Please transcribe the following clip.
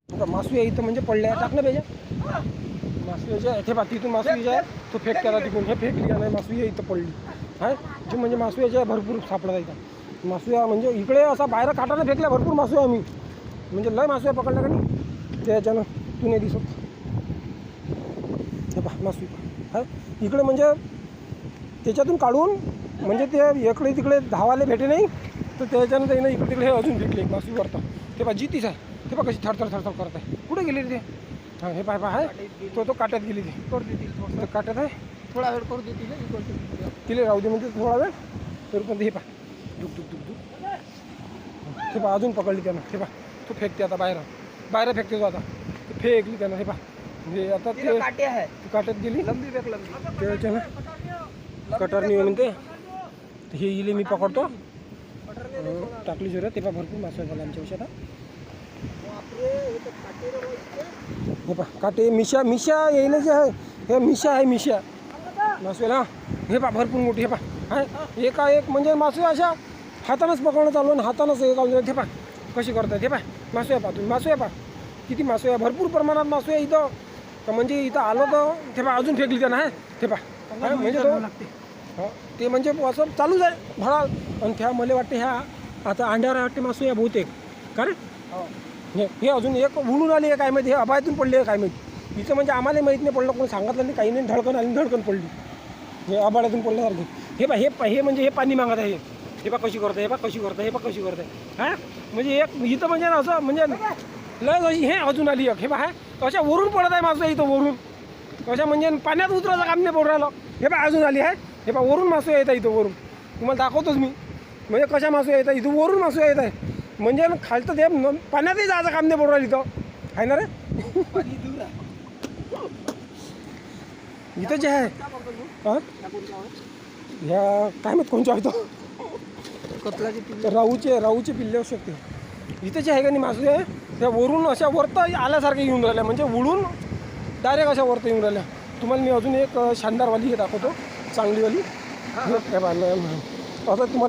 मासू आहे इथं म्हणजे पडले टाक ना बेजा मासू याच्या पा तिथून मासू आहे तो फेक केला तिथून हे फेकली नाही मासू आहे इथं पडली आहे जी म्हणजे मासू याच्या भरपूर सापडा इथं मासू या म्हणजे इकडे असा बाहेर काटाने फेकल्या भरपूर मासू आहे आम्ही म्हणजे लय मासू आहे पकडला का नाही त्याच्यानं तू नाही दिसत हे पहा मासू आहे इकडे म्हणजे त्याच्यातून काढून म्हणजे ते इकडे तिकडे धावाले भेटे नाही तर त्याच्यानं त्यानं इकडे तिकडे हे अजून भेटले मासू वरतं ते पहा जितीच आहे ते पहा कशी थरथर थरथर करत आहे कुठे गेली रे ते हां हे पाय आहे तो काट्यात गेली ती करू देतील काट्यात आहे थोडा वेळ करू देतील तिला राहू दे म्हणजे थोडा वेळ तर पण हे पहा दुख दुख दुख दुख हे पहा अजून पकडली त्यानं हे पहा तो फेकते आता बाहेर फेकते तो आता फेकली त्यानं हे पहा म्हणजे आता ते काटे आहे काट्यात गेली लंबी फेक लंबी त्याच्यानं कटरनी म्हणते हे इले मी पकडतो टाकली जोरात ते पहा भरपूर मासे झाले आमच्या विषयात हे पहा काटे मिशा येईल जे आहे हे मिशा मासवेला हे पहा भरपूर मोठी हे पहा आहे एका एक म्हणजे मासे अशा हातानंच पकडणं चालू आणि हातानंच हे पहा कशी करतात हे पहा मासू आहे पहा तुम्ही मासू आहे पहा किती मासू आहे भरपूर प्रमाणात मासू आहे इथं तर म्हणजे इथं आलं तर ते पहा अजून फेकली त्यानं आहे ते पहा म्हणजे तो ते म्हणजे असं चालूच आहे भळा आणि त्या मला वाटते ह्या आता अंड्यावर वाटते मासू आहे बहुतेक का रे हे अजून एक उडून आली आहे काय माहिती हे अबायतून पडली आहे काय माहिती इथं म्हणजे आम्हाला माहीत नाही पडलं कोणी सांगितलं नाही काही नाही धडकन आली धडकन पडली हे आबाळ्यातून पडल्यासारखी हे पहा हे म्हणजे हे पाणी मागत आहे हे पहा कशी करतं हे पहा कशी करतं हे पहा कशी करतं हां म्हणजे एक इथं म्हणजे असं म्हणजे लय अशी हे अजून आली एक हे पहा अशा वरून पडत आहे मासू इथं वरून अशा म्हणजे पाण्यात उतरायचं काम नाही पडू राहिलं हे पहा अजून आली आहे हे पहा वरून मासू येत आहे इथं वरून तुम्हाला दाखवतोच मी म्हणजे कशा मासू येत आहे इथं वरून मासू येत आहे म्हणजे खालतं ते पाण्यातही जायचं काम नाही पडू राहिलं इथं आहे ना रे इथं जे आहे हां ह्या काय माहीत कोणच्या आहे तो राहूचे पिल्ले असू शकते इथं जे आहे का नाही मासू आहे त्या वरून अशा वरतं आल्यासारख्या येऊन राहिल्या म्हणजे उडून डायरेक्ट अशा वरतं येऊन राहिल्या तुम्हाला मी अजून एक शानदारवाली हे दाखवतो चांगलीवाली काय पाहिलं असं तुम्हाला